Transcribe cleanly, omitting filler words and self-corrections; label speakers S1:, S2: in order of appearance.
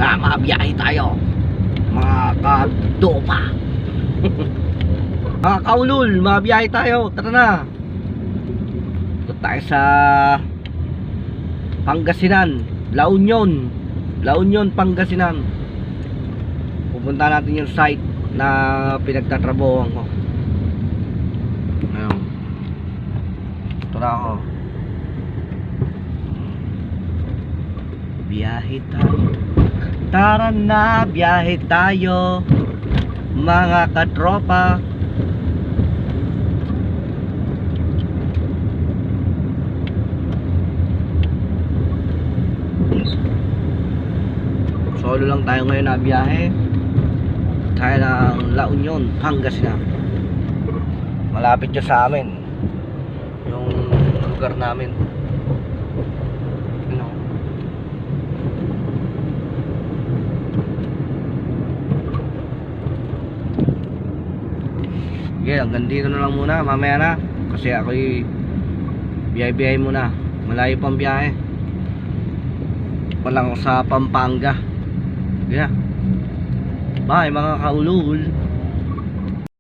S1: Mabiyahe tayo, mga kadopa. Mga kaulul, mabiyahe tayo. Tara na. Ito tayo sa Pangasinan, La Union, Pangasinan. Pupunta natin yung site na pinagtatrabahoan ko. Ayun. Ito na ako. Biyahe tayo. Tara na, biyahe tayo, mga katropa. Solo lang tayo ngayon na biyahe. Tayo ng La Union, Pangasinan. Malapit siya sa amin, yung lugar namin. Okay, hanggang dito na lang muna. Mamaya na, kasi ako'y biyahe muna. Malayo pang biyahe. Palang sa Pampanga. Yeah. Bye mga kaulul.